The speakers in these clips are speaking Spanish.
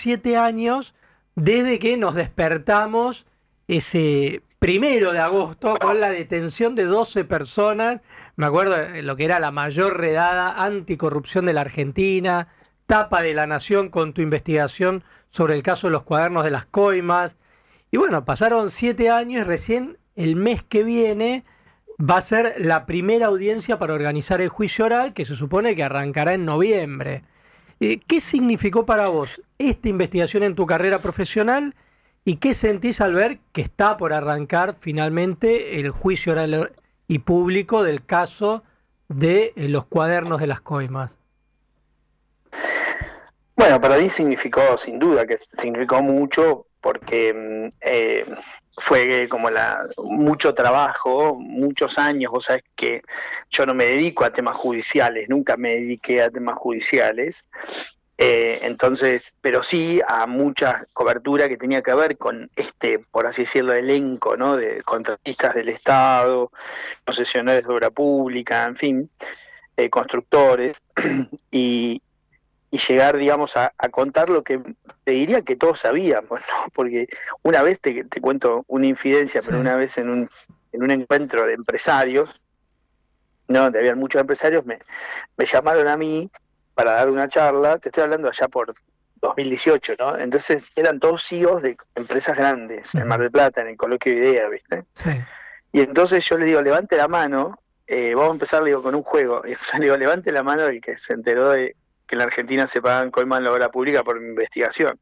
7 años desde que nos despertamos ese 1 de agosto con la detención de 12 personas. Me acuerdo de lo que era la mayor redada anticorrupción de la Argentina, tapa de La Nación con tu investigación sobre el caso de los cuadernos de las coimas. Y bueno, pasaron 7 años y recién el mes que viene va a ser la primera audiencia para organizar el juicio oral, que se supone que arrancará en noviembre. ¿Qué significó para vos esta investigación en tu carrera profesional y qué sentís al ver que está por arrancar finalmente el juicio oral y público del caso de los cuadernos de las coimas? Bueno, para mí significó, sin duda, que significó mucho porque fue como mucho trabajo, muchos años. Vos sabés que yo no me dedico a temas judiciales, nunca me dediqué a temas judiciales. Entonces, pero sí a mucha cobertura que tenía que ver con por así decirlo, elenco, ¿no? De contratistas del Estado, concesionarios de obra pública, en fin, constructores, y, y llegar, digamos, a contar lo que te diría que todos sabíamos, ¿no? Porque una vez te cuento una infidencia, pero Sí. una vez en un encuentro de empresarios, ¿no? Donde habían muchos empresarios, me llamaron a mí para dar una charla. Te estoy hablando allá por 2018, ¿no? Entonces eran todos CEOs de empresas grandes, en Mar del Plata, en el Coloquio Idea, ¿viste? Sí. Y entonces yo les digo, levante la mano, vamos a empezar, le digo, con un juego. Y le digo, levante la mano el que se enteró de que en la Argentina se pagan coimas en la obra pública por mi investigación.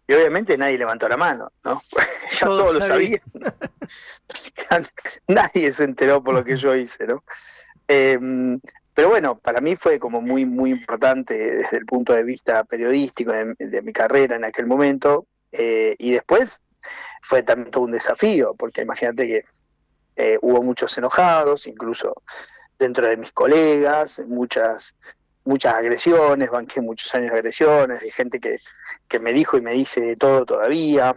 Y obviamente nadie levantó la mano, ¿no? Ya todos lo sabían. Nadie se enteró por lo que yo hice, ¿no? Pero bueno, para mí fue como muy, muy importante desde el punto de vista periodístico de mi carrera en aquel momento. Y después fue también todo un desafío, porque imagínate que hubo muchos enojados, incluso dentro de mis colegas, muchas agresiones, banqué muchos años de agresiones, de gente que me dijo y me dice de todo todavía.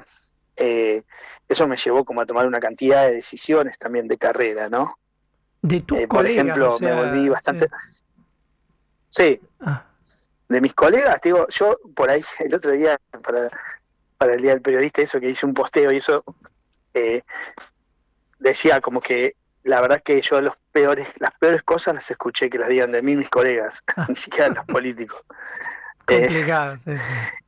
Eso me llevó como a tomar una cantidad de decisiones también de carrera, ¿no? De tus Por colegas, ejemplo, o me volví sea, bastante... sí. Sí, Ah, de mis colegas, digo, yo por ahí el otro día, para el Día del Periodista, eso que hice un posteo y eso, decía como que la verdad que yo las peores cosas las escuché que las digan de mí mis colegas, ni siquiera los políticos. complicado, sí, sí.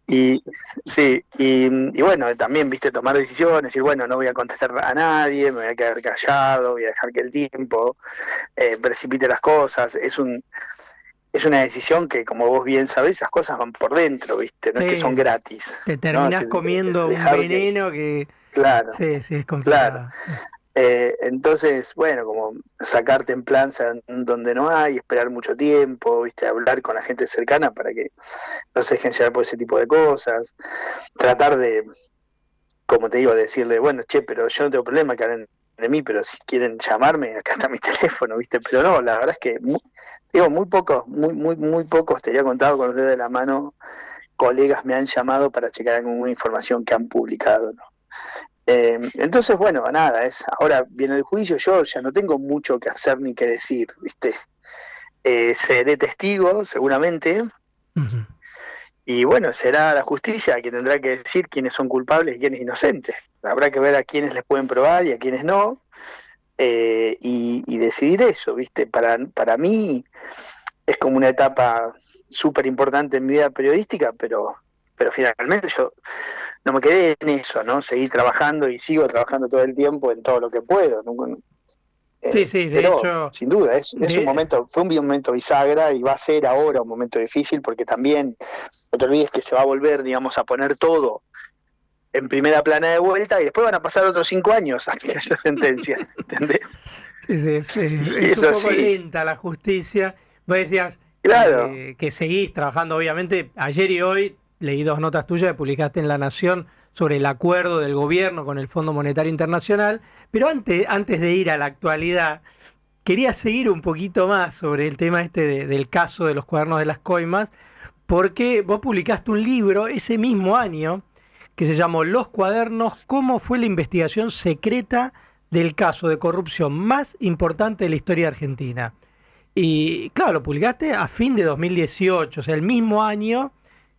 Y sí, y bueno, también, viste, tomar decisiones, decir, bueno, no voy a contestar a nadie, me voy a quedar callado, voy a dejar que el tiempo precipite las cosas. Es una decisión que, como vos bien sabés, esas cosas van por dentro, viste, no es que son Sí, gratis, te ¿no? terminás Es decir, comiendo un dejar que, veneno que... claro, Sí, sí, es claro. complicado. Entonces, bueno, como sacar templanza donde no hay, esperar mucho tiempo, viste, hablar con la gente cercana para que no se dejen llevar por ese tipo de cosas, tratar de, como te digo, decirle, bueno, che, pero yo no tengo problema que hablen de mí, pero si quieren llamarme, acá está mi teléfono, viste, pero no, la verdad es que, digo, muy pocos, muy pocos, te había contado con los dedos de la mano, colegas me han llamado para checar alguna información que han publicado, ¿no? Entonces, bueno, nada, ahora viene el juicio, yo ya no tengo mucho que hacer ni que decir, ¿viste? Seré testigo, seguramente, Uh-huh. y bueno, será la justicia quien tendrá que decir quiénes son culpables y quiénes inocentes. Habrá que ver a quiénes les pueden probar y a quiénes no, y decidir eso, ¿viste? Para mí es como una etapa súper importante en mi vida periodística, pero finalmente yo no me quedé en eso, ¿no? Seguí trabajando y sigo trabajando todo el tiempo en todo lo que puedo. Sí, sí, de Pero hecho, sin duda fue un momento bisagra y va a ser ahora un momento difícil porque también no te olvides que se va a volver, digamos, a poner todo en primera plana de vuelta y después van a pasar otros 5 años a que haya sentencia, ¿entendés? sí, sí, Y es un eso poco sí, lenta la justicia. Vos decías claro, que seguís trabajando, obviamente. Ayer y hoy leí 2 notas tuyas que publicaste en La Nación sobre el acuerdo del gobierno con el Fondo Monetario Internacional. Pero antes de ir a la actualidad, quería seguir un poquito más sobre el tema del caso de los cuadernos de las coimas, porque vos publicaste un libro ese mismo año que se llamó Los cuadernos, cómo fue la investigación secreta del caso de corrupción más importante de la historia argentina. Y claro, lo publicaste a fin de 2018, o sea, el mismo año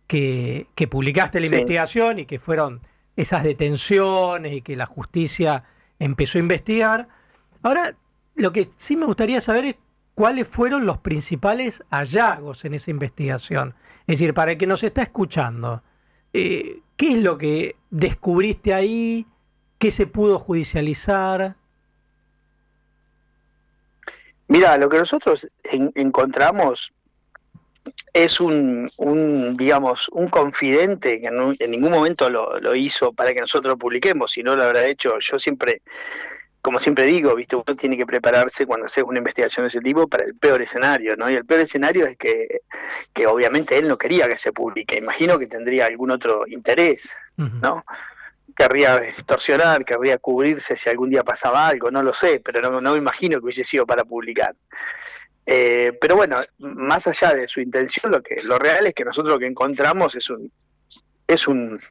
que publicaste la Sí. investigación y que fueron esas detenciones y que la justicia empezó a investigar. Ahora, lo que sí me gustaría saber es cuáles fueron los principales hallazgos en esa investigación. Es decir, para el que nos está escuchando, ¿qué es lo que descubriste ahí? ¿Qué se pudo judicializar? Mira, lo que nosotros encontramos es digamos, un confidente que en ningún momento lo hizo para que nosotros lo publiquemos, si no lo habrá hecho. Yo siempre, como siempre digo, viste, uno tiene que prepararse cuando haces una investigación de ese tipo para el peor escenario, ¿no? Y el peor escenario es que obviamente él no quería que se publique. Imagino que tendría algún otro interés, ¿no? Querría extorsionar, querría cubrirse si algún día pasaba algo, no lo sé, pero no me imagino que hubiese sido para publicar. Pero bueno, más allá de su intención, lo real es que nosotros lo que encontramos es un,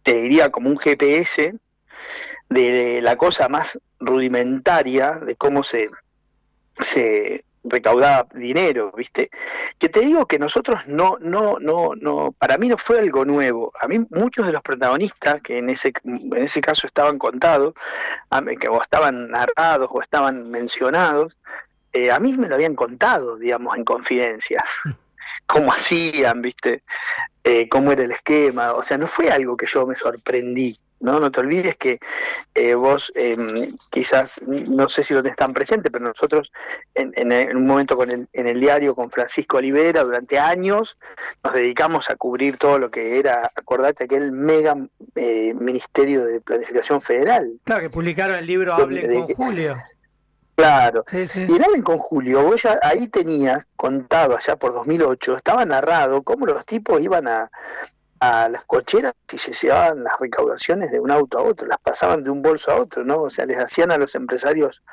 te diría, como un GPS de la cosa más rudimentaria de cómo se recaudaba dinero, ¿viste? Que te digo que nosotros no, para mí no fue algo nuevo. A mí muchos de los protagonistas que en ese caso estaban contados, que o estaban narrados o estaban mencionados, a mí me lo habían contado, digamos, en confidencias, cómo hacían, ¿viste? Cómo era el esquema, o sea, no fue algo que yo me sorprendí, ¿no? No te olvides que vos quizás, no sé si lo tenés tan presente, pero nosotros en un momento en el diario con Francisco Olivera, durante años, nos dedicamos a cubrir todo lo que era, acordate, aquel mega Ministerio de Planificación Federal. Claro, que publicaron el libro Hablen con Julio. Claro, Sí, sí. y en Hablen con Julio, vos ya ahí tenías contado allá por 2008, estaba narrado cómo los tipos iban a las cocheras y se llevaban las recaudaciones de un auto a otro, las pasaban de un bolso a otro, ¿no? O sea, les hacían a los empresarios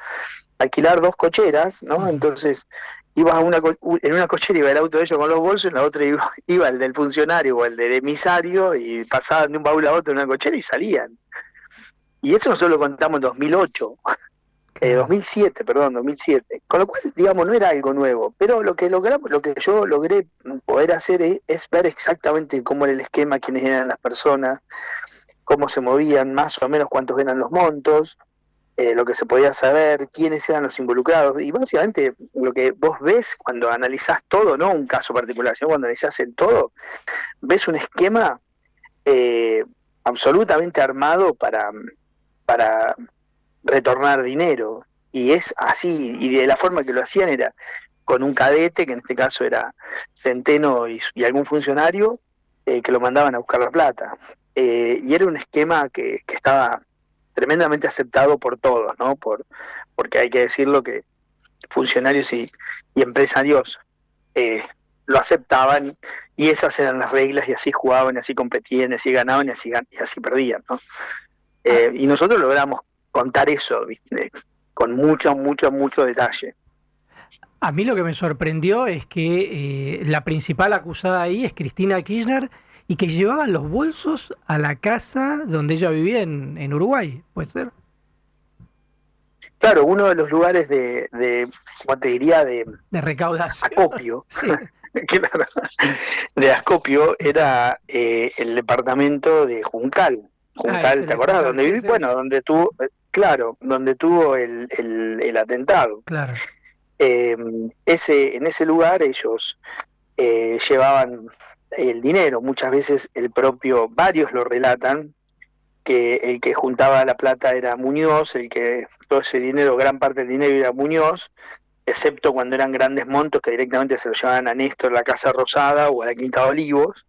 alquilar dos cocheras, ¿no? Entonces ibas en una cochera iba el auto de ellos con los bolsos, en la otra iba el del funcionario o el del emisario y pasaban de un baúl a otro en una cochera y salían. Y eso nosotros lo contamos en 2008. 2007, perdón, 2007. Con lo cual, digamos, no era algo nuevo, pero lo que yo logré poder hacer es ver exactamente cómo era el esquema, quiénes eran las personas, cómo se movían, más o menos cuántos eran los montos, lo que se podía saber, quiénes eran los involucrados, y básicamente lo que vos ves cuando analizás todo, no un caso particular, sino cuando analizás el todo, ves un esquema absolutamente armado para retornar dinero, y es así, y de la forma que lo hacían era con un cadete, que en este caso era Centeno y algún funcionario, que lo mandaban a buscar la plata, y era un esquema que estaba tremendamente aceptado por todos, ¿no? Porque hay que decirlo que funcionarios y empresarios lo aceptaban, y esas eran las reglas, y así jugaban, y así competían, y así ganaban, y así perdían, ¿no? Y nosotros logramos contar eso, ¿viste? Con mucho detalle. A mí lo que me sorprendió es que la principal acusada ahí es Cristina Kirchner y que llevaban los bolsos a la casa donde ella vivía en Uruguay, ¿puede ser? Claro, uno de los lugares ¿cómo te diría? De recaudación. acopio. Sí. Claro, de acopio era el departamento de Juncal. Juncal, ¿te acordás? Donde viví, bueno, donde tuvo, claro, donde tuvo el atentado. Claro. En ese lugar ellos llevaban el dinero, muchas veces varios lo relatan, que el que juntaba la plata era Muñoz, todo ese dinero, gran parte del dinero era Muñoz, excepto cuando eran grandes montos que directamente se lo llevaban a Néstor, la Casa Rosada o a la Quinta de Olivos,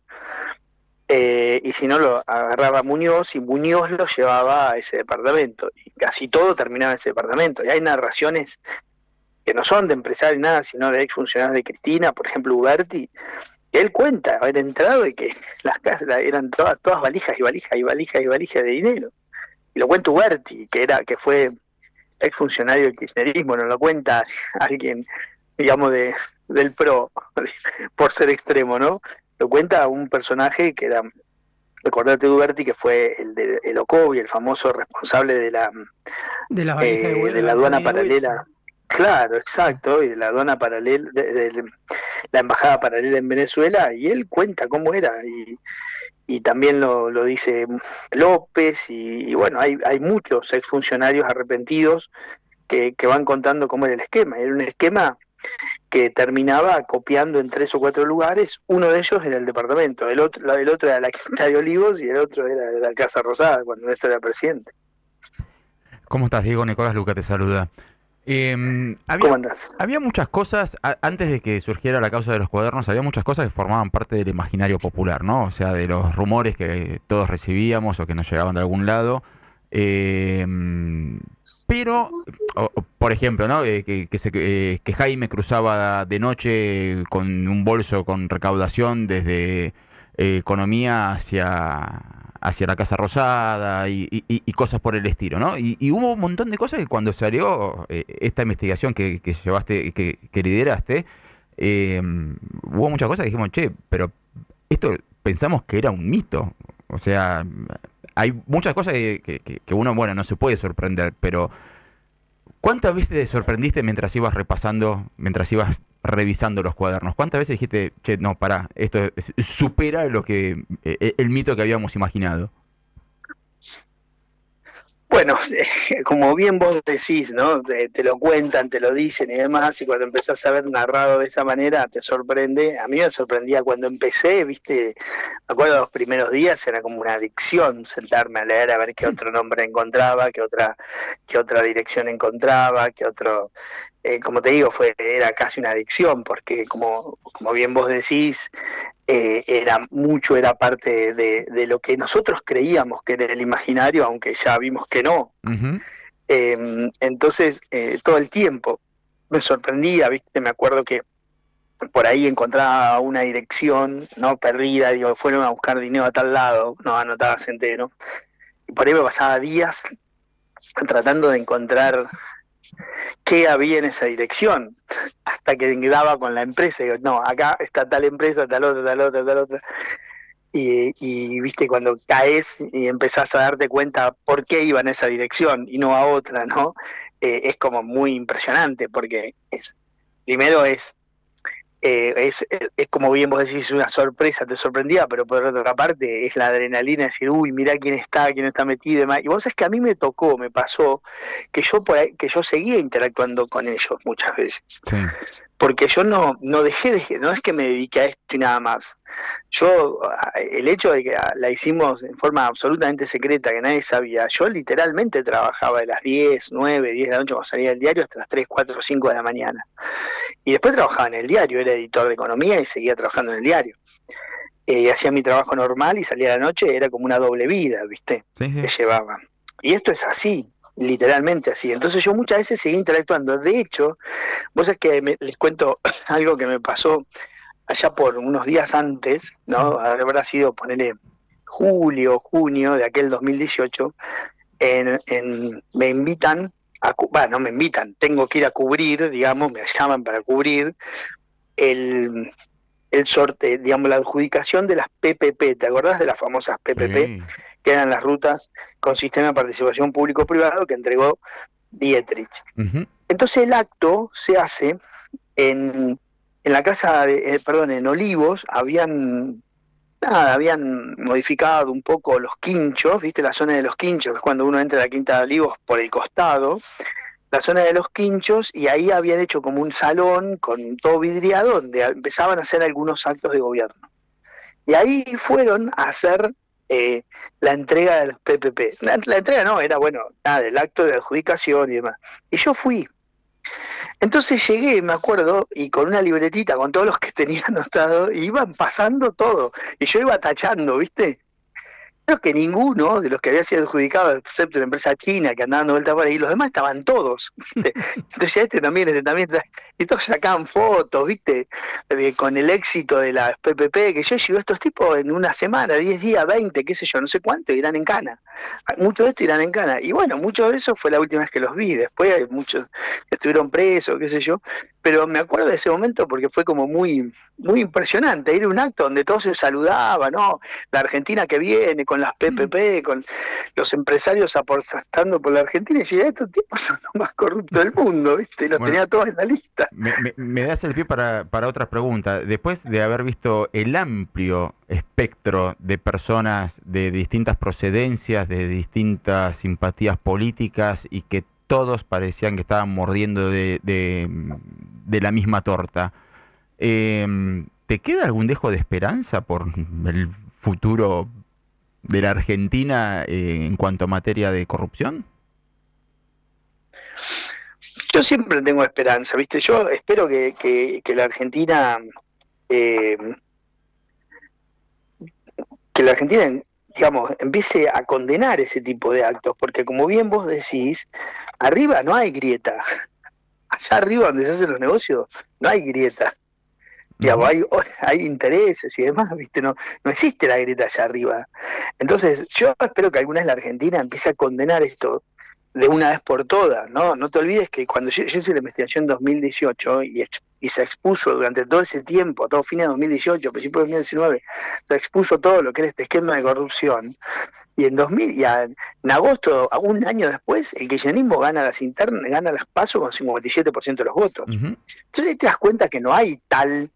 y si no lo agarraba Muñoz y Muñoz lo llevaba a ese departamento, y casi todo terminaba en ese departamento, y hay narraciones que no son de empresarios nada, sino de exfuncionarios de Cristina, por ejemplo Uberti, que él cuenta haber entrado y que las casas eran todas valijas y valijas y valijas y valijas de dinero. Y lo cuenta Uberti, que fue exfuncionario del kirchnerismo, no lo cuenta alguien, digamos, del PRO, por ser extremo, ¿no? Lo cuenta un personaje que era, recordate de Uberti, que fue el Ocovi, el famoso responsable de la de la aduana paralela. Claro, exacto, y de la aduana paralela, la embajada paralela en Venezuela, y él cuenta cómo era, y también lo dice López, y bueno, hay muchos exfuncionarios arrepentidos que van contando cómo era el esquema. Era un esquema que terminaba copiando en 3 o 4 lugares. Uno de ellos era el departamento, el otro era la Quinta de Olivos y el otro era la Casa Rosada, cuando Néstor era presidente. ¿Cómo estás, Diego? Nicolás Luca te saluda. ¿Cómo Había, andás? había muchas cosas, antes de que surgiera la causa de los cuadernos, había muchas cosas que formaban parte del imaginario popular, ¿no? O sea, de los rumores que todos recibíamos o que nos llegaban de algún lado. Eh, pero, por ejemplo, ¿no? Que Jaime cruzaba de noche con un bolso con recaudación desde economía hacia la Casa Rosada y cosas por el estilo, ¿no? Y hubo un montón de cosas que cuando salió esta investigación que llevaste, que lideraste, eh, hubo muchas cosas que dijimos, che, pero esto pensamos que era un mito. O sea, hay muchas cosas que uno, bueno, no se puede sorprender, pero ¿cuántas veces te sorprendiste mientras ibas repasando, mientras ibas revisando los cuadernos? ¿Cuántas veces dijiste, che, no, pará, supera lo que el mito que habíamos imaginado? Bueno, como bien vos decís, ¿no? Te lo cuentan, te lo dicen y demás, y cuando empezás a ver narrado de esa manera te sorprende. A mí me sorprendía cuando empecé, viste, me acuerdo los primeros días era como una adicción sentarme a leer a ver qué otro nombre encontraba, qué otra dirección encontraba, qué otro, como te digo, era casi una adicción, porque como bien vos decís, era parte de lo que nosotros creíamos que era el imaginario, aunque ya vimos que no. Ujú. Entonces, todo el tiempo me sorprendía, ¿viste? Me acuerdo que por ahí encontraba una dirección, ¿no? Perdida, digo, fueron a buscar dinero a tal lado, no anotabas entero. Y por ahí me pasaba días tratando de encontrar qué había en esa dirección, hasta que daba con la empresa, y digo, no, acá está tal empresa, tal otra, tal otra, tal otra. Y viste, cuando caes y empezás a darte cuenta por qué iba en esa dirección y no a otra, ¿no? Es como muy impresionante, porque primero es como bien vos decís, una sorpresa, te sorprendía, pero por otra parte es la adrenalina de decir, uy, mirá quién está metido y demás. Y vos sabés que a mí me pasó, que yo seguía interactuando con ellos muchas veces, Sí. porque yo no no es que me dediqué a esto y nada más. El hecho de que la hicimos en forma absolutamente secreta, que nadie sabía, yo literalmente trabajaba de las 10 9 10 de la noche cuando salía del diario hasta las 3 4 5 de la mañana. Y después trabajaba en el diario, era editor de economía y seguía trabajando en el diario. Hacía mi trabajo normal y salía a la noche, era como una doble vida, ¿viste? Sí, Que sí. llevaba. Y esto es así, literalmente así. Entonces yo muchas veces seguí interactuando. De hecho, vos sabés que les cuento algo que me pasó allá por unos días antes, Sí. ¿no? Habrá sido, ponerle julio, junio de aquel 2018, me invitan, no me invitan, tengo que ir a cubrir, digamos, me llaman para cubrir el, el sorteo, digamos, la adjudicación de las PPP. ¿Te acordás de las famosas PPP? Sí. Que eran las rutas con sistema de participación público-privado que entregó Dietrich. Ujú. Entonces el acto se hace en la casa, perdón, en Olivos, habían modificado un poco los quinchos, ¿viste? La zona de los quinchos, que es cuando uno entra a la Quinta de Olivos por el costado, la zona de los quinchos, y ahí habían hecho como un salón con todo vidriado donde empezaban a hacer algunos actos de gobierno. Y ahí fueron a hacer la entrega de los PPP. La entrega no, era bueno, nada, el acto de adjudicación y demás. Y yo fui. Entonces llegué, me acuerdo, y con una libretita con todos los que tenía anotado, y iban pasando todo. Y yo iba tachando, ¿viste? Creo que ninguno de los que había sido adjudicado, excepto la empresa china que andaba dando vuelta por ahí, los demás estaban todos, ¿viste? Entonces este también, y todos sacaban fotos, ¿viste? Con el éxito de la PPP, que yo llego, estos tipos en una semana, 10 días, 20, qué sé yo, no sé cuánto, irán en cana. Muchos de estos irán en cana. Y bueno, muchos de esos fue la última vez que los vi, después hay muchos que estuvieron presos, qué sé yo, pero me acuerdo de ese momento porque fue como muy, muy impresionante. Era un acto donde todos se saludaban, ¿no? La Argentina que viene, con las PPP, con los empresarios apostando por la Argentina, y yo decía, estos tipos son los más corruptos del mundo, ¿viste? Y los Bueno, tenía todos en la lista. me das el pie para otra pregunta. Después de haber visto el amplio espectro de personas de distintas procedencias, de distintas simpatías políticas y que todos parecían que estaban mordiendo de la misma torta, ¿te queda algún dejo de esperanza por el futuro de la Argentina en cuanto a materia de corrupción? Yo siempre tengo esperanza, ¿viste? Yo espero que la Argentina, eh, digamos, empiece a condenar ese tipo de actos, porque como bien vos decís, arriba no hay grieta. Allá arriba donde se hacen los negocios, no hay grieta. Digamos, hay intereses y demás, ¿viste? No existe la grieta allá arriba. Entonces, yo espero que alguna vez la Argentina empiece a condenar esto de una vez por todas, ¿no? No te olvides que cuando yo hice la investigación en 2018 y se expuso durante todo ese tiempo, todo fin de 2018, principio de 2019, se expuso todo lo que era este esquema de corrupción. Y en agosto, un año después, el kirchnerismo gana las internas, gana las PASO con 57% de los votos. Entonces te das cuenta que no hay tal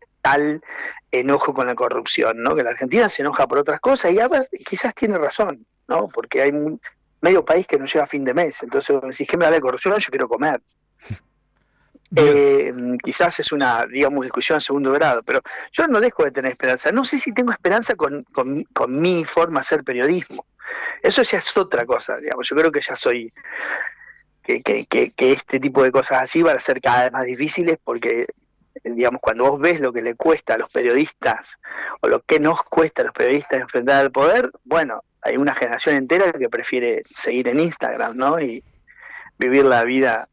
enojo con la corrupción, ¿no? Que la Argentina se enoja por otras cosas y a ver, quizás tiene razón, ¿no? Porque hay medio país que no llega a fin de mes, entonces si es que me habla de corrupción, yo quiero comer. Quizás es una, digamos, discusión en segundo grado, pero yo no dejo de tener esperanza. No sé si tengo esperanza con mi forma de hacer periodismo. Eso ya es otra cosa, digamos. Yo creo que ya soy que este tipo de cosas así van a ser cada vez más difíciles porque, digamos, cuando vos ves lo que le cuesta a los periodistas o lo que nos cuesta a los periodistas enfrentar al poder, bueno, hay una generación entera que prefiere seguir en Instagram, ¿no? Y vivir la vida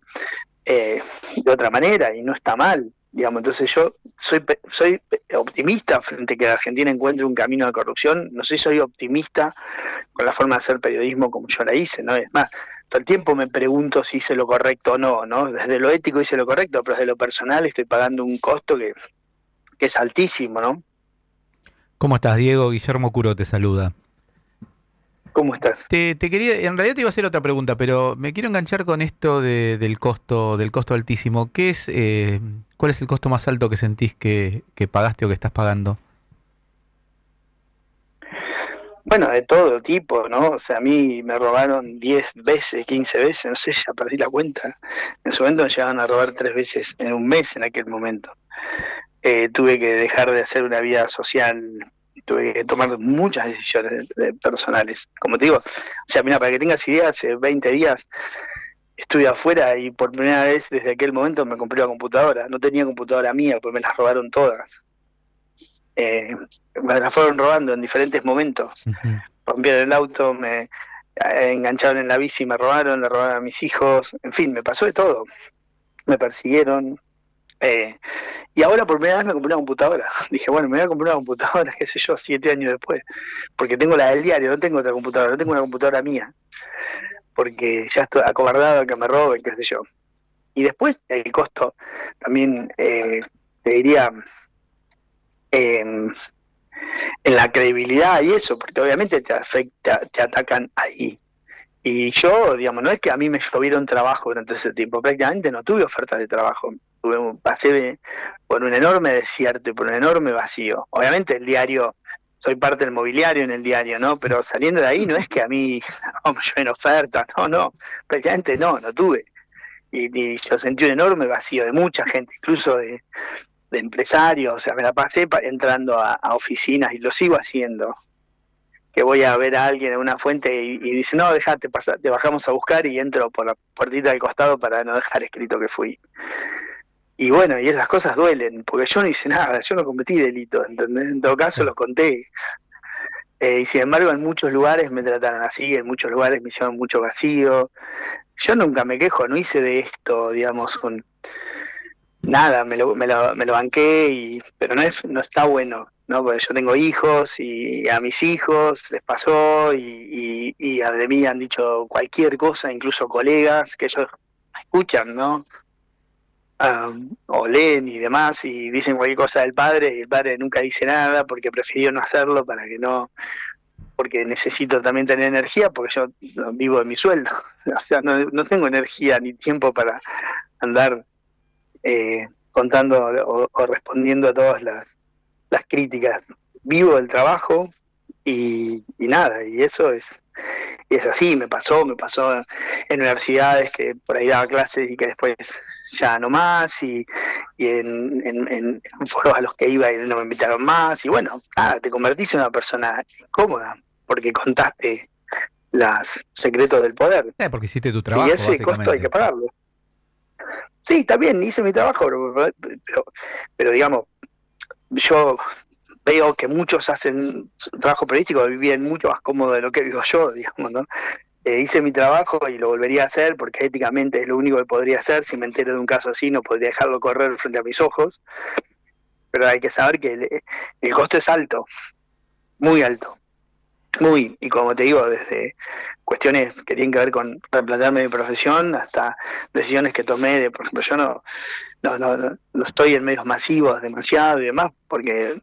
de otra manera, y no está mal, digamos. Entonces yo soy optimista frente a que la Argentina encuentre un camino de corrupción. No sé si soy optimista con la forma de hacer periodismo como yo la hice, ¿no? Es más, todo el tiempo me pregunto si hice lo correcto o no, ¿no? Desde lo ético hice lo correcto, pero desde lo personal estoy pagando un costo que es altísimo, ¿no? ¿Cómo estás, Diego? Guillermo Curo te saluda. ¿Cómo estás? Te quería, en realidad te iba a hacer otra pregunta, pero me quiero enganchar con esto del costo altísimo. ¿Cuál es el costo más alto que sentís que pagaste o que estás pagando? Bueno, de todo tipo, ¿no? O sea, a mí me robaron 10 veces, 15 veces, no sé, ya perdí la cuenta. En su momento me llegaban a robar 3 veces en un mes en aquel momento. Tuve que dejar de hacer una vida social, tuve que tomar muchas decisiones personales. Como te digo, o sea, mira, para que tengas idea, hace 20 días estuve afuera y por primera vez desde aquel momento me compré una computadora. No tenía computadora mía, pues me las robaron todas. Me las fueron robando en diferentes momentos. Rompieron el auto, me engancharon en la bici, me robaron, le robaron a mis hijos, en fin, me pasó de todo. Me persiguieron. Y ahora por primera vez me compré una computadora. Dije, bueno, me voy a comprar una computadora, qué sé yo, 7 años después. Porque tengo la del diario, no tengo otra computadora, no tengo una computadora mía. Porque ya estoy acobardado a que me roben, qué sé yo. Y después el costo también, te diría, en la credibilidad y eso, porque obviamente te afecta, te atacan ahí. Y yo, digamos, no es que a mí me llovieron trabajo durante ese tiempo, prácticamente no tuve ofertas de trabajo. Pasé por un enorme desierto y por un enorme vacío. Obviamente el diario, soy parte del mobiliario en el diario, ¿no? Pero saliendo de ahí no es que a mí me llueven ofertas, no, prácticamente no tuve. Y yo sentí un enorme vacío de mucha gente, incluso de empresarios. O sea, me la pasé entrando a oficinas y lo sigo haciendo. Que voy a ver a alguien en una fuente y dice, no, dejate pasar, te bajamos a buscar, y entro por la puertita del costado para no dejar escrito que fui. Y bueno, y esas cosas duelen, porque yo no hice nada, yo no cometí delitos, ¿entendés? En todo caso los conté. Y sin embargo en muchos lugares me trataron así, en muchos lugares me hicieron mucho vacío. Yo nunca me quejo, no hice de esto, digamos, con nada, me lo banqué, pero no está bueno, ¿no? Porque yo tengo hijos y a mis hijos les pasó y de mí han dicho cualquier cosa, incluso colegas que ellos escuchan, ¿no? o leen y demás y dicen cualquier cosa del padre y el padre nunca dice nada porque prefirió no hacerlo para que no, porque necesito también tener energía porque yo vivo de mi sueldo, o sea, no tengo energía ni tiempo para andar contando o respondiendo a todas las críticas. Vivo del trabajo y nada, y eso es así, me pasó en universidades que por ahí daba clases y que después ya no más, y en foros a los que iba y no me invitaron más, y bueno, nada, te convertís en una persona incómoda, porque contaste los secretos del poder, Porque hiciste tu y trabajo, ese costo hay que pagarlo. Sí, también hice mi trabajo, pero digamos, yo veo que muchos hacen trabajo periodístico, viven mucho más cómodo de lo que vivo yo, digamos, ¿no? Hice mi trabajo y lo volvería a hacer porque éticamente es lo único que podría hacer. Si me entero de un caso así, no podría dejarlo correr frente a mis ojos. Pero hay que saber que el costo es alto, muy alto. Muy, y como te digo, desde cuestiones que tienen que ver con replantearme mi profesión hasta decisiones que tomé de, por ejemplo, yo no estoy en medios masivos demasiado y demás, porque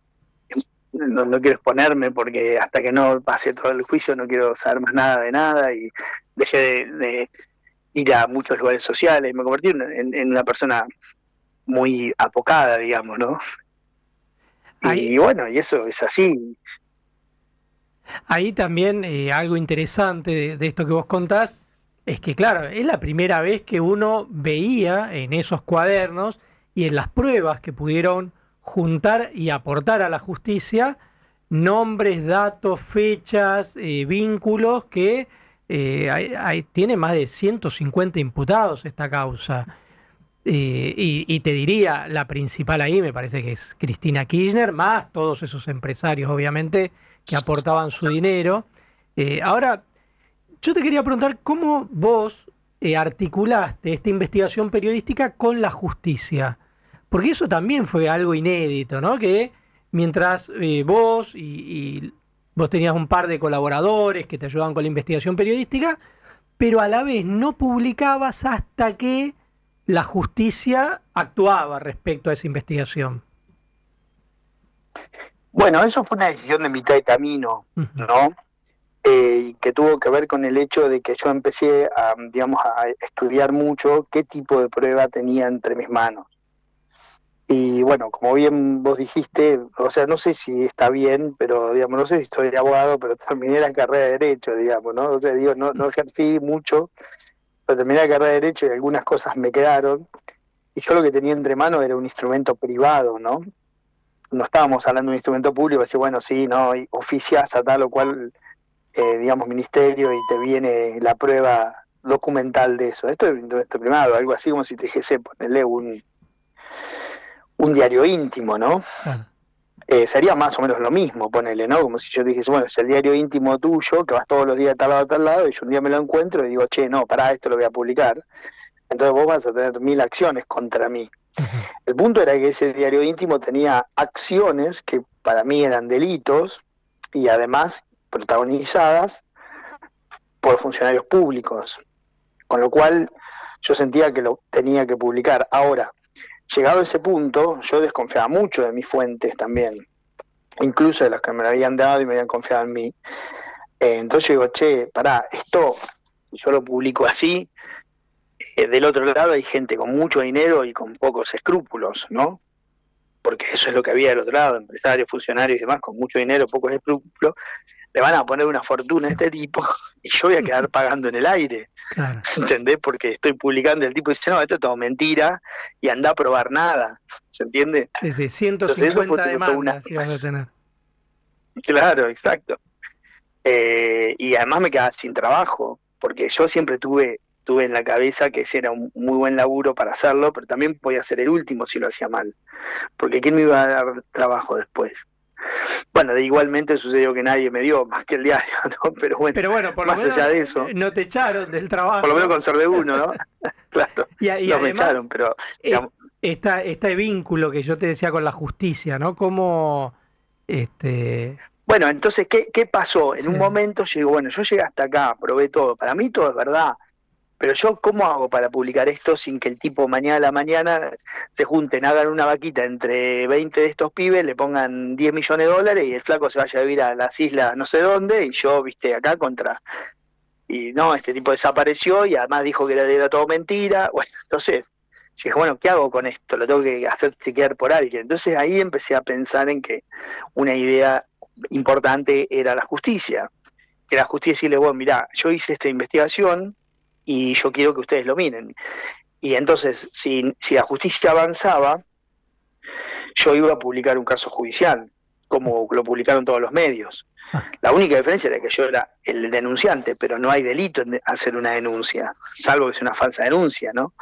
no quiero exponerme, porque hasta que no pase todo el juicio no quiero saber más nada de nada, y dejé de ir a muchos lugares sociales, me convertí en una persona muy apocada, digamos, ¿no? Y bueno, y eso es así. Ahí también algo interesante de esto que vos contás es que, claro, es la primera vez que uno veía en esos cuadernos y en las pruebas que pudieron juntar y aportar a la justicia nombres, datos, fechas, vínculos que tiene más de 150 imputados esta causa. Y te diría, la principal ahí me parece que es Cristina Kirchner, más todos esos empresarios, obviamente, que aportaban su dinero. Ahora, yo te quería preguntar cómo vos articulaste esta investigación periodística con la justicia, porque eso también fue algo inédito, ¿no? Que mientras vos tenías un par de colaboradores que te ayudaban con la investigación periodística, pero a la vez no publicabas hasta que la justicia actuaba respecto a esa investigación. Bueno, eso fue una decisión de mitad de camino, ¿no? Que tuvo que ver con el hecho de que yo empecé digamos, a estudiar mucho qué tipo de prueba tenía entre mis manos. Y bueno, como bien vos dijiste, o sea, no sé si está bien, pero digamos, no sé si estoy abogado, pero terminé la carrera de Derecho, digamos, ¿no? O sea, digo, no ejercí mucho, pero terminé la carrera de Derecho y algunas cosas me quedaron. Y yo lo que tenía entre manos era un instrumento privado, ¿no? No estábamos hablando de un instrumento público, decir, bueno, sí, no, y oficias a tal o cual, digamos, ministerio y te viene la prueba documental de eso. Esto es un instrumento privado, algo así como si te dijese ponerle un diario íntimo, ¿no? Claro. Sería más o menos lo mismo, ponele, ¿no? Como si yo te dijese, bueno, es el diario íntimo tuyo, que vas todos los días de tal lado a tal lado, y yo un día me lo encuentro y digo, che, no, pará, esto lo voy a publicar. Entonces vos vas a tener 1000 acciones contra mí. El punto era que ese diario íntimo tenía acciones que para mí eran delitos y además protagonizadas por funcionarios públicos, con lo cual yo sentía que lo tenía que publicar. Ahora, llegado a ese punto, yo desconfiaba mucho de mis fuentes también, incluso de las que me lo habían dado y me habían confiado en mí. Entonces yo digo, che, pará, esto yo lo publico así. Del otro lado hay gente con mucho dinero y con pocos escrúpulos, ¿no? Porque eso es lo que había del otro lado, empresarios, funcionarios y demás, con mucho dinero, pocos escrúpulos, le van a poner una fortuna a este tipo y yo voy a quedar pagando en el aire, Claro. ¿entendés? Porque estoy publicando y el tipo dice, no, esto es todo mentira y anda a probar nada, ¿se entiende? Desde 150 demandas ibas a tener. Claro, exacto. Y además me quedaba sin trabajo, porque yo siempre tuve en la cabeza que ese era un muy buen laburo para hacerlo, pero también podía ser el último si lo hacía mal, porque ¿quién me iba a dar trabajo después? Bueno, igualmente sucedió que nadie me dio más que el diario, ¿no? Pero bueno, por más lo menos allá de eso, no te echaron del trabajo. por lo menos conservé uno, ¿no? Claro, y no además, me echaron, pero digamos, este vínculo que yo te decía con la justicia, ¿no? Como bueno, entonces, ¿qué pasó? En Sí. un momento llegó, bueno, yo llegué hasta acá, probé todo, para mí todo es verdad. pero yo, ¿cómo hago para publicar esto sin que el tipo mañana a la mañana se junten, hagan una vaquita entre 20 de estos pibes, le pongan 10 millones de dólares y el flaco se vaya a vivir a las islas no sé dónde y yo, viste, acá contra... Y no, este tipo desapareció y además dijo que era todo mentira. Bueno, entonces yo dije, bueno, ¿qué hago con esto? Lo tengo que hacer chequear por alguien. Entonces ahí empecé a pensar en que una idea importante era la justicia. Que la justicia decirle, bueno, mirá, yo hice esta investigación y yo quiero que ustedes lo miren. Y entonces, si la justicia avanzaba, yo iba a publicar un caso judicial, como lo publicaron todos los medios. La única diferencia era que yo era el denunciante, pero no hay delito en hacer una denuncia, salvo que sea una falsa denuncia, ¿no?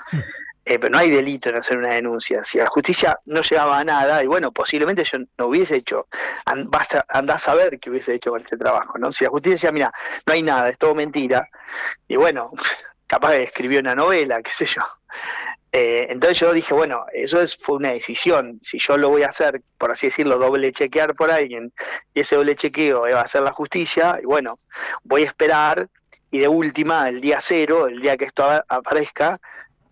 Pero no hay delito en hacer una denuncia. Si la justicia no llegaba a nada, y bueno, posiblemente yo no hubiese hecho, andá a saber qué hubiese hecho con este trabajo, ¿no? Si la justicia decía, mira, no hay nada, es todo mentira, y bueno, capaz de escribió una novela, qué sé yo. Entonces yo dije, bueno, fue una decisión. Si yo lo voy a hacer, por así decirlo, doble chequear por alguien, y ese doble chequeo va a ser la justicia, y bueno, voy a esperar, y de última, el día cero, el día que esto aparezca,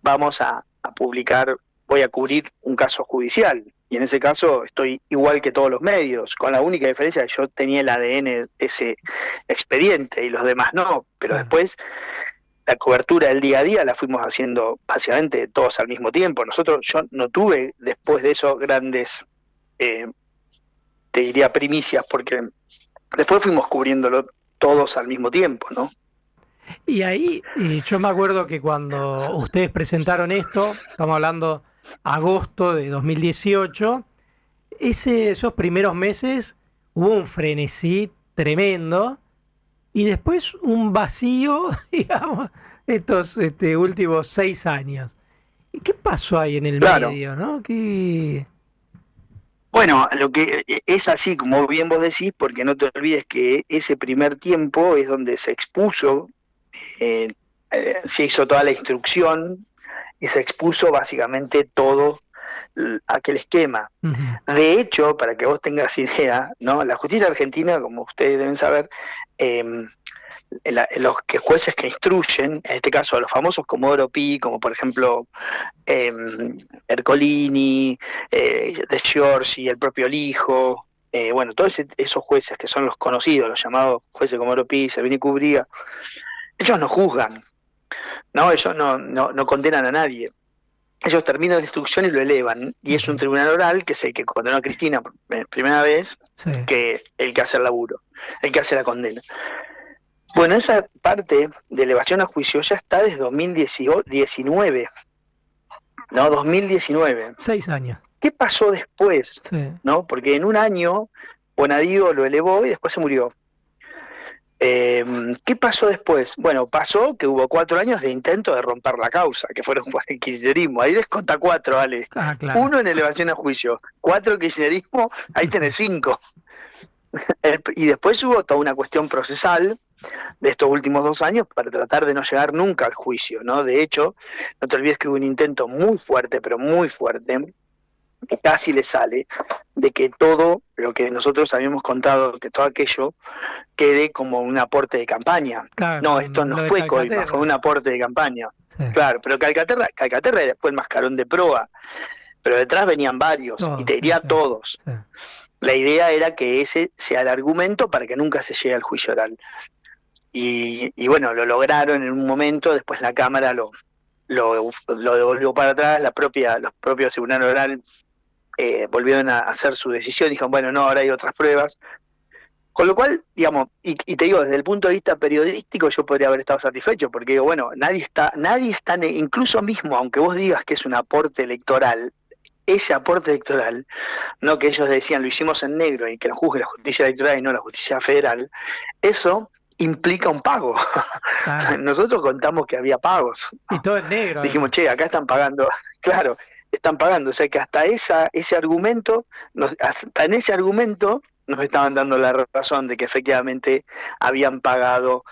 vamos a publicar, voy a cubrir un caso judicial. Y en ese caso estoy igual que todos los medios, con la única diferencia que yo tenía el ADN de ese expediente y los demás no, pero después... La cobertura del día a día la fuimos haciendo básicamente todos al mismo tiempo. Yo no tuve después de eso grandes, te diría primicias, porque después fuimos cubriéndolo todos al mismo tiempo, ¿no? Y ahí, yo me acuerdo que cuando ustedes presentaron esto, estamos hablando agosto de 2018, esos primeros meses hubo un frenesí tremendo. Y después un vacío, digamos, estos últimos 6 años. ¿Y qué pasó ahí en el medio, no? Bueno, lo que es así, como bien vos decís, porque no te olvides que ese primer tiempo es donde se expuso, se hizo toda la instrucción y se expuso básicamente todo aquel esquema. Uh-huh. De hecho, para que vos tengas idea, ¿no? La justicia argentina, como ustedes deben saber, los jueces que instruyen, en este caso a los famosos Comodoro Pi, como por ejemplo Ercolini, De Giorgi, el propio Lijo, bueno, todos esos jueces que son los conocidos, los llamados jueces Comodoro Pi, Servini Cubría, ellos no juzgan, ¿no? Ellos no condenan a nadie. Ellos terminan la instrucción y lo elevan, y es un tribunal oral que es el que condenó a Cristina primera vez, Sí. que el que hace el laburo, el que hace la condena. Bueno, esa parte de elevación a juicio ya está desde 2019, ¿no? 2019. 6 años. ¿Qué pasó después? Sí. ¿No? Porque en un año Bonadío lo elevó y después se murió. ¿Qué pasó después? Bueno, pasó que hubo 4 años de intento de romper la causa, que fueron por el kirchnerismo. Ahí desconta 4, Ale. Ah, claro. 1 en elevación a juicio, 4 kirchnerismo, ahí tenés 5. Y después hubo toda una cuestión procesal de estos últimos 2 años para tratar de no llegar nunca al juicio, ¿no? De hecho, no te olvides que hubo un intento muy fuerte, pero muy fuerte, que casi le sale, de que todo lo que nosotros habíamos contado, que todo aquello quede como un aporte de campaña. Claro, No, esto no fue coima, fue un aporte de campaña. Sí. Claro, pero Calcaterra era después el mascarón de proa, pero detrás venían varios, todos, y te diría todos. Sí. La idea era que ese sea el argumento para que nunca se llegue al juicio oral. Y bueno, lo lograron en un momento, después la Cámara lo devolvió para atrás, los propios tribunales orales volvieron a hacer su decisión, dijeron, bueno, no, ahora hay otras pruebas. Con lo cual, digamos, y te digo, desde el punto de vista periodístico yo podría haber estado satisfecho, porque digo, bueno, nadie está, incluso mismo, aunque vos digas que es un aporte electoral, ese aporte electoral, no que ellos decían lo hicimos en negro y que lo juzgue la justicia electoral y no la justicia federal, eso implica un pago. Claro. Nosotros contamos que había pagos. Y todo en negro. Dijimos, che, acá están pagando, claro, están pagando, o sea que hasta ese argumento, hasta en ese argumento nos estaban dando la razón de que efectivamente habían pagado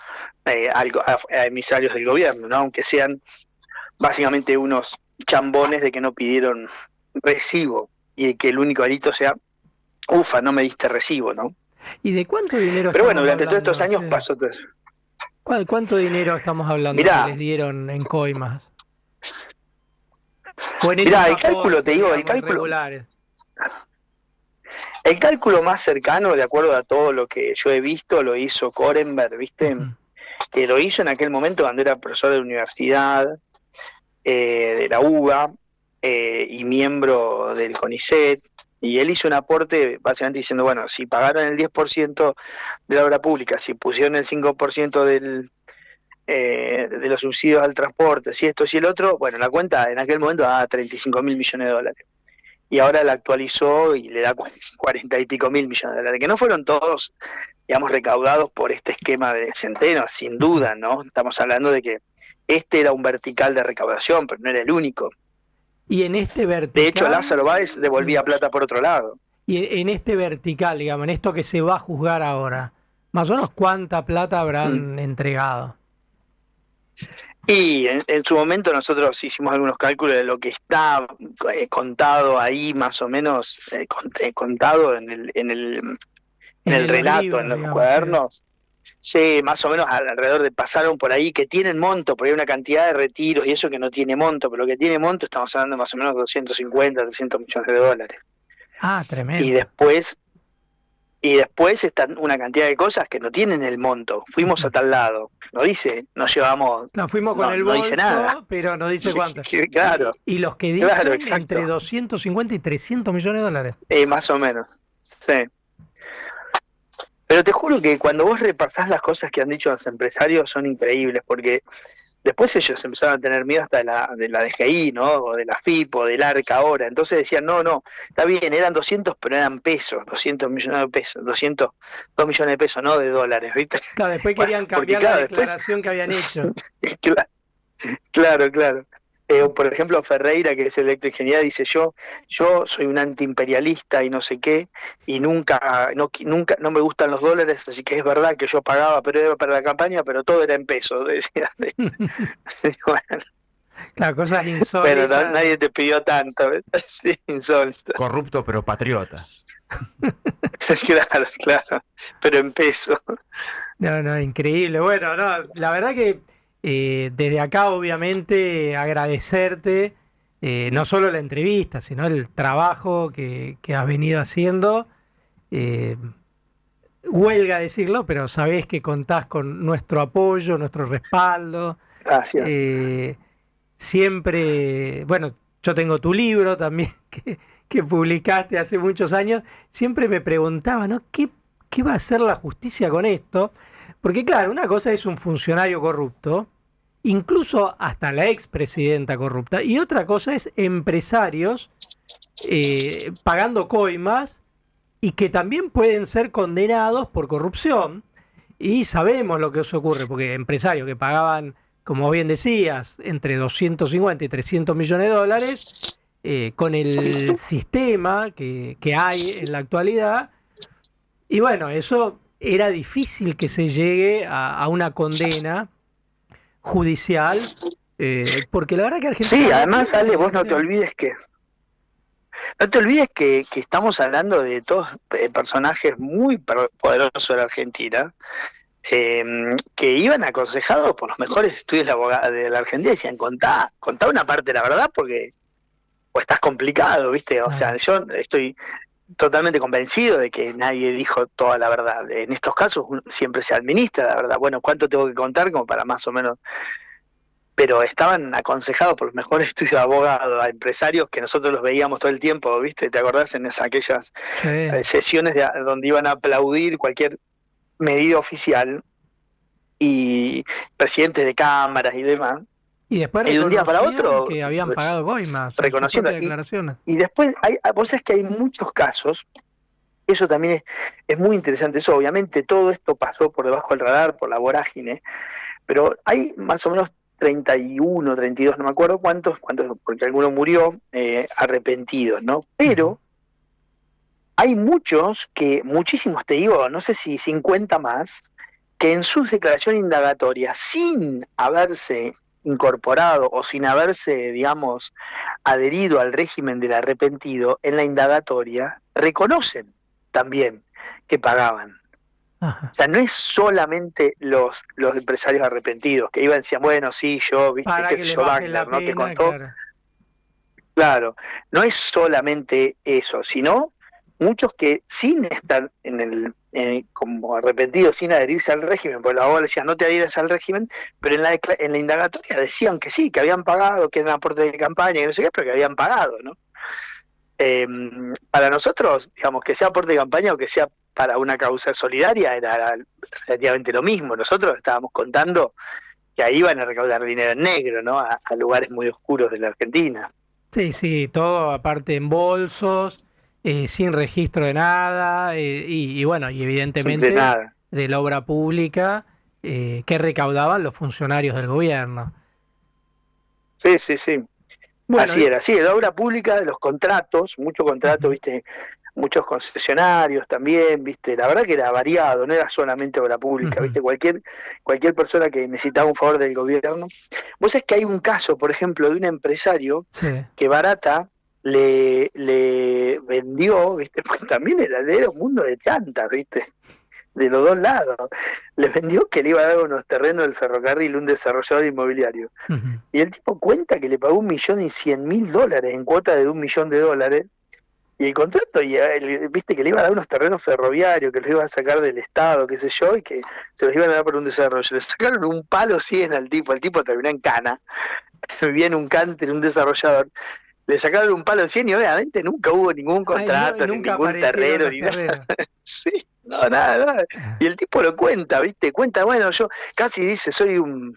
algo a emisarios del gobierno, ¿no? Aunque sean básicamente unos chambones de que no pidieron recibo y que el único delito sea, ufa, no me diste recibo, ¿no? ¿Y de cuánto dinero? Pero bueno, durante todos estos años pasó todo eso. ¿Cuánto dinero estamos hablando Mirá. que les dieron en coimas? O en Mirá, esos el cálculo, aportes, te digo, el digamos, cálculo, irregulares. el cálculo más cercano, de acuerdo a todo lo que yo he visto, lo hizo Korenberg, ¿viste? Ujú. Que lo hizo en aquel momento cuando era profesor de universidad, de la UBA, y miembro del CONICET, y él hizo un aporte básicamente diciendo, bueno, si pagaron el 10% de la obra pública, si pusieron el 5% de los subsidios al transporte, si esto, si el otro, bueno, la cuenta en aquel momento daba 35.000 millones de dólares. Y ahora la actualizó y le da 40 y pico mil millones de dólares, que no fueron todos, digamos, recaudados por este esquema de Centeno, sin duda, ¿no? Estamos hablando de que este era un vertical de recaudación, pero no era el único. Y en este De hecho, vertical, Lázaro Báez sí. devolvía plata por otro lado. Y en este vertical, digamos, en esto que se va a juzgar ahora, más o menos cuánta plata habrán entregado. Y en su momento nosotros hicimos algunos cálculos de lo que está contado ahí, más o menos contado en el los relato, libros, en los digamos, cuadernos. Sí, más o menos alrededor de pasaron por ahí que tienen monto, porque hay una cantidad de retiros y eso que no tiene monto, pero lo que tiene monto estamos hablando más o menos de 250, 300 millones de dólares. Ah, Y tremendo. después Y después están una cantidad de cosas que no tienen el monto. Fuimos a tal lado. No dice, nos llevamos, No, fuimos con el no dice nada. bolso, pero no dice cuánto. Claro, Y los que claro, dicen entre exacto. 250 y 300 millones de dólares. Más o menos. Sí. Pero te juro que cuando vos repasás las cosas que han dicho los empresarios son increíbles, porque después ellos empezaron a tener miedo hasta de la DGI, ¿no? O de la FIP o del ARC ahora. Entonces decían, no, está bien, eran 200, pero eran pesos, 200 millones de pesos, 2 millones de pesos, no de dólares, ¿viste? Claro, después Bueno, querían porque cambiar la claro, después, declaración que habían hecho. claro. Por ejemplo, Ferreira, que es electroingeniero, dice yo soy un antiimperialista y no sé qué, y nunca no me gustan los dólares, así que es verdad que yo pagaba, pero era para la campaña, pero todo era en pesos, decía. Bueno, Claro, cosas bueno, insólitas. nadie te pidió tanto, ¿ves? Sí, insólito. Corrupto pero patriota. Claro, pero en pesos. No, increíble. Bueno, no, la verdad que desde acá obviamente agradecerte no solo la entrevista, sino el trabajo que has venido haciendo. Eh, Huelga decirlo, pero sabés que contás con nuestro apoyo, nuestro respaldo. Gracias. Siempre, bueno, yo tengo tu libro también que publicaste hace muchos años. Siempre me preguntaba, ¿no? ¿Qué va a hacer la justicia con esto? Porque claro, una cosa es un funcionario corrupto, incluso hasta la expresidenta corrupta, y otra cosa es empresarios pagando coimas y que también pueden ser condenados por corrupción. Y sabemos lo que os ocurre, porque empresarios que pagaban, como bien decías, entre 250 y 300 millones de dólares, con el sistema que hay en la actualidad, y bueno, eso era difícil que se llegue a una condena judicial, porque la verdad que Argentina Sí, no además, tiene Ale, vos no te jurisdicción. olvides que estamos hablando de todos personajes muy poderosos de la Argentina, que iban aconsejados por los mejores estudios de la Argentina, decían, contá una parte de la verdad porque o estás complicado, ¿viste? O sea, yo estoy totalmente convencido de que nadie dijo toda la verdad. En estos casos siempre se administra la verdad. Bueno, ¿cuánto tengo que contar como para más o menos? Pero estaban aconsejados por los mejores estudios de abogados, a empresarios que nosotros los veíamos todo el tiempo, ¿viste? ¿Te acordás en aquellas Sí. sesiones donde iban a aplaudir cualquier medida oficial y presidentes de cámaras y demás? Y después Y de un día para reconocían otro, que habían pagado coimas en sus reconociendo. propias declaraciones. Y después, vos sabés que hay muchos casos, eso también es muy interesante, eso obviamente todo esto pasó por debajo del radar, por la vorágine, pero hay más o menos 31, 32, no me acuerdo cuántos, porque alguno murió arrepentidos, ¿no? Pero hay muchísimos te digo, no sé si 50 más, que en sus declaraciones indagatorias, sin haberse incorporado o sin haberse, digamos, adherido al régimen del arrepentido, en la indagatoria reconocen también que pagaban. Ajá. O sea, no es solamente los empresarios arrepentidos que iban y decían, bueno, sí, yo, viste, Para qué que sé les yo, baje la Wagner, ¿no? Te pena, contó. claro. Claro, no es solamente eso, sino muchos que sin estar como arrepentidos, sin adherirse al régimen, porque la abogada decía no te adhieras al régimen, pero en la indagatoria decían que sí, que habían pagado, que eran aportes de campaña, que no sé qué, pero que habían pagado, ¿no? Eh, para nosotros, digamos, que sea aporte de campaña o que sea para una causa solidaria, era relativamente lo mismo. Nosotros estábamos contando que ahí iban a recaudar dinero en negro, ¿no? A lugares muy oscuros de la Argentina. Sí, sí, todo aparte en bolsos, sin registro de nada, y bueno, y De evidentemente nada. de la obra pública que recaudaban los funcionarios del gobierno. Sí, sí, sí. Bueno, Así era, sí, de obra pública, de los contratos, mucho contrato, ujú, viste, muchos concesionarios también, viste, la verdad que era variado, no era solamente obra pública, ujú, viste, cualquier persona que necesitaba un favor del gobierno. Vos sabés que hay un caso, por ejemplo, de un empresario sí. que Barata le vendió, viste, pues también era un mundo de chantas, viste, de los dos lados. Le vendió que le iba a dar unos terrenos del ferrocarril, un desarrollador inmobiliario. Ujú. Y el tipo cuenta que le pagó $1.100.000 en cuota de $1.000.000. Y el contrato, viste que le iba a dar unos terrenos ferroviarios, que los iba a sacar del Estado, qué sé yo, y que se los iban a dar por un desarrollo. Le sacaron un palo 100 al tipo, el tipo terminó en cana, vivía en un country, un desarrollador. Le sacaron un palo 100 y obviamente nunca hubo ningún Ay, no, y contrato, ni nunca ningún aparecieron terreno, los ni nada. terrenos. Sí, no, nada, nada. Y el tipo lo cuenta, ¿viste? Cuenta, bueno, yo casi dice, soy un,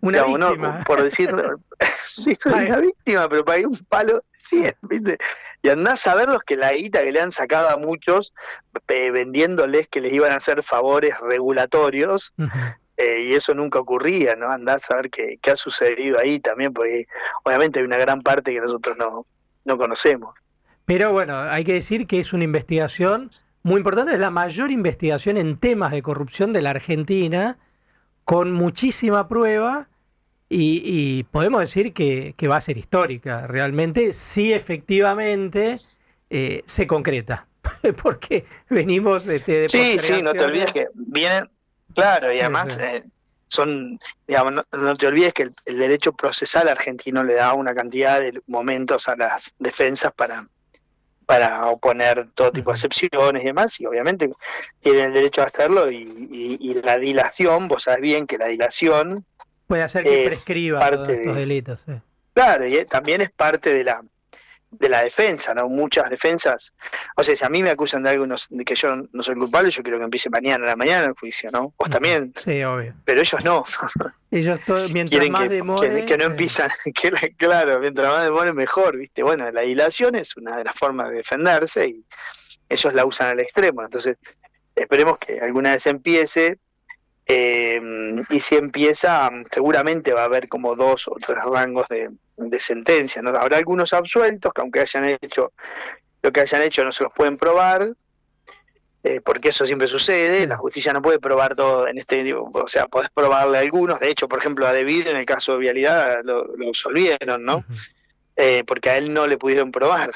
Una digamos, ¿no? víctima. Por decirlo, sí, soy Ay, una víctima, pero pagué un palo 100, ¿viste? Y andás a ver los que la guita que le han sacado a muchos, vendiéndoles que les iban a hacer favores regulatorios, ujú. y eso nunca ocurría, ¿no? Andás a ver qué ha sucedido ahí también, porque obviamente hay una gran parte que nosotros no conocemos. Pero bueno, hay que decir que es una investigación muy importante, es la mayor investigación en temas de corrupción de la Argentina, con muchísima prueba. Y podemos decir que va a ser histórica, realmente, si efectivamente se concreta, porque venimos de Sí, sí, no te olvides postergaciones. que vienen, claro, y Sí, sí. además son, digamos, no te olvides que el derecho procesal argentino le da una cantidad de momentos a las defensas para oponer todo tipo de Ujú. excepciones y demás, y obviamente tienen el derecho a hacerlo, y la dilación, vos sabés bien que la dilación Puede hacer que es prescriba todos parte estos de, delitos. Sí. claro, y también es parte de la defensa, ¿no? Muchas defensas. O sea, si a mí me acusan de algo de que yo no soy culpable, yo quiero que empiece mañana a la mañana el juicio, ¿no? Vos Ujú. también, Sí, obvio. pero ellos no. Ellos, mientras Quieren más que demore, no empiezan, claro, mientras más demore mejor, ¿viste? Bueno, la dilación es una de las formas de defenderse y ellos la usan al extremo. Entonces, esperemos que alguna vez empiece. Y si empieza, seguramente va a haber como dos o tres rangos de sentencia, ¿no? Habrá algunos absueltos que aunque hayan hecho lo que hayan hecho no se los pueden probar, porque eso siempre sucede, la sí. justicia no puede probar todo en este, o sea, podés probarle a algunos, de hecho, por ejemplo, a David en el caso de Vialidad lo absolvieron, ¿no? Ujú. Porque a él no le pudieron probar.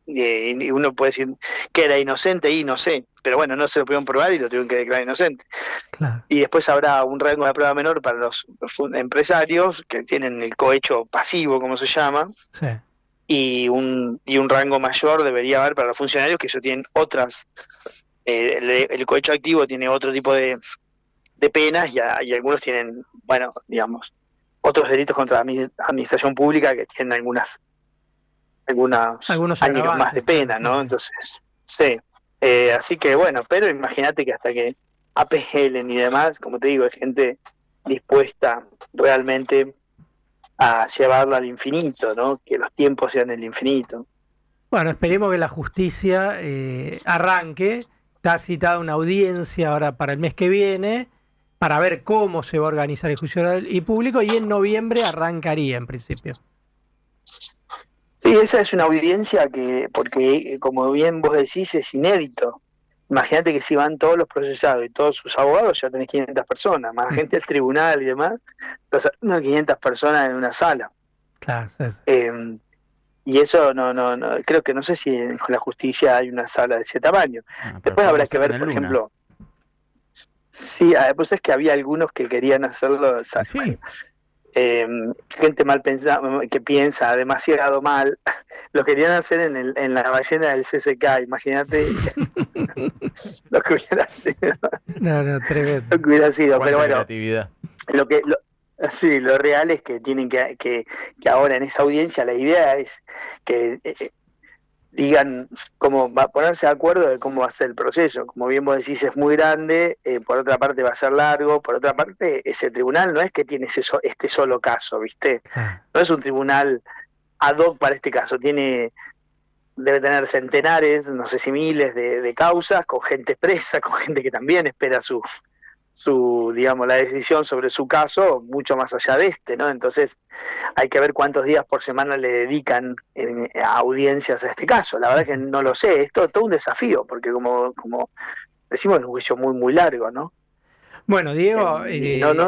Y uno puede decir que era inocente y no sé, pero bueno, no se lo pudieron probar y lo tuvieron que declarar inocente. Claro. Y después habrá un rango de prueba menor para los empresarios que tienen el cohecho pasivo, como se llama, Sí. y un rango mayor debería haber para los funcionarios que eso tienen otras, el cohecho activo tiene otro tipo de penas y algunos tienen, bueno, digamos, otros delitos contra la administración pública que tienen algunos Algunos años más de agravantes, claro, pena, sí, ¿no? sí. Entonces, sí. Así que bueno, pero imagínate que hasta que apelen y demás, como te digo, hay gente dispuesta realmente a llevarlo al infinito, ¿no? Que los tiempos sean el infinito. Bueno, esperemos que la justicia arranque. Está citada una audiencia ahora para el mes que viene para ver cómo se va a organizar el juicio oral y público y en noviembre arrancaría en principio. Sí, esa es una audiencia que, porque como bien vos decís, es inédito. Imagínate que si van todos los procesados y todos sus abogados, ya tenés 500 personas, más gente del tribunal y demás, estás hablando de 500 personas en una sala. Claro, sí, sí. Y eso creo que no sé si en la justicia hay una sala de ese tamaño. Pero Después habrá podemos que hacer en ver, el por Luna. ejemplo, Sí, pues es que había algunos que querían hacerlo, Sí. gente mal pensada, que piensa demasiado mal, lo querían hacer en la ballena del CCK, imagínate lo que hubiera sido, No, tremendo. lo que hubiera sido, Cuánta pero bueno, creatividad. sí, lo real es que tienen que ahora en esa audiencia la idea es que digan cómo va a ponerse de acuerdo de cómo va a ser el proceso. Como bien vos decís, es muy grande, por otra parte va a ser largo, por otra parte ese tribunal no es que tiene este solo caso, ¿viste? Ah, No es un tribunal ad hoc para este caso, debe tener centenares, no sé si miles de causas, con gente presa, con gente que también espera su digamos, la decisión sobre su caso, mucho más allá de ¿no? Entonces, hay que ver cuántos días por semana le dedican a audiencias a este caso. La verdad que no lo sé, es todo un desafío, porque como decimos, es un juicio muy, muy largo, ¿no? bueno, Diego,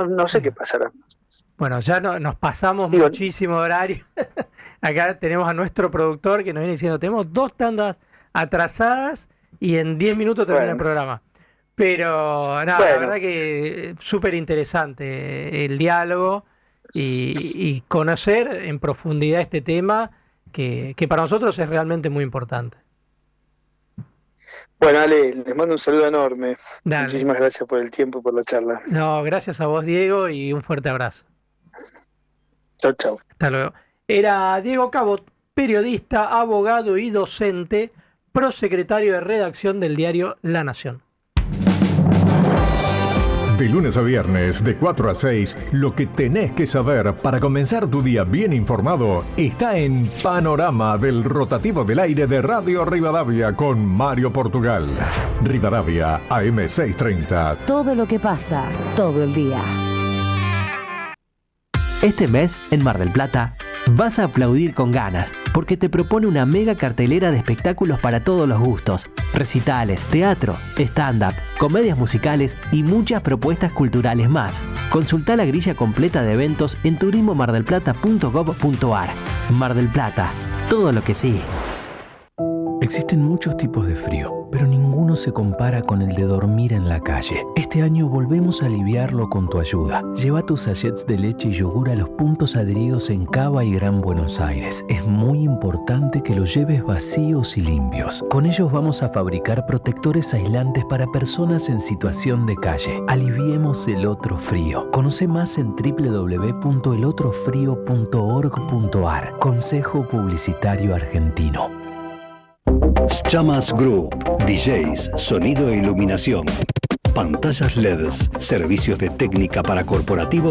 No sé sí. qué pasará. Bueno, ya nos pasamos Digo, muchísimo horario. Acá tenemos a nuestro productor que nos viene diciendo, tenemos 2 tandas atrasadas y en 10 minutos termina el bueno, programa. Pero nada, la bueno, verdad que súper interesante el diálogo y conocer en profundidad este tema que para nosotros es realmente muy importante. bueno, Ale, les mando un saludo enorme. Dale. Muchísimas gracias por el tiempo y por la charla. No, gracias a vos, Diego, y un fuerte abrazo. Chau, chau. Hasta luego. Era Diego Cabot, periodista, abogado y docente, prosecretario de redacción del diario La Nación. De lunes a viernes, de 4 a 6, lo que tenés que saber para comenzar tu día bien informado está en Panorama del Rotativo del Aire de Radio Rivadavia con Mario Portugal. Rivadavia, AM630. Todo lo que pasa, todo el día. Este mes, en Mar del Plata, vas a aplaudir con ganas, porque te propone una mega cartelera de espectáculos para todos los gustos. Recitales, teatro, stand-up, comedias musicales y muchas propuestas culturales más. Consulta la grilla completa de eventos en turismomardelplata.gov.ar. Mar del Plata, todo lo que sí. Existen muchos tipos de frío, pero ninguno se compara con el de dormir en la calle. Este año volvemos a aliviarlo con tu ayuda. Lleva tus sachets de leche y yogur a los puntos adheridos en Cava y Gran Buenos Aires. Es muy importante que los lleves vacíos y limpios. Con ellos vamos a fabricar protectores aislantes para personas en situación de calle. Aliviemos el otro frío. Conoce más en www.elotrofrio.org.ar. Consejo Publicitario Argentino. Chamas Group, DJs, sonido e iluminación, pantallas LEDs, servicios de técnica para corporativos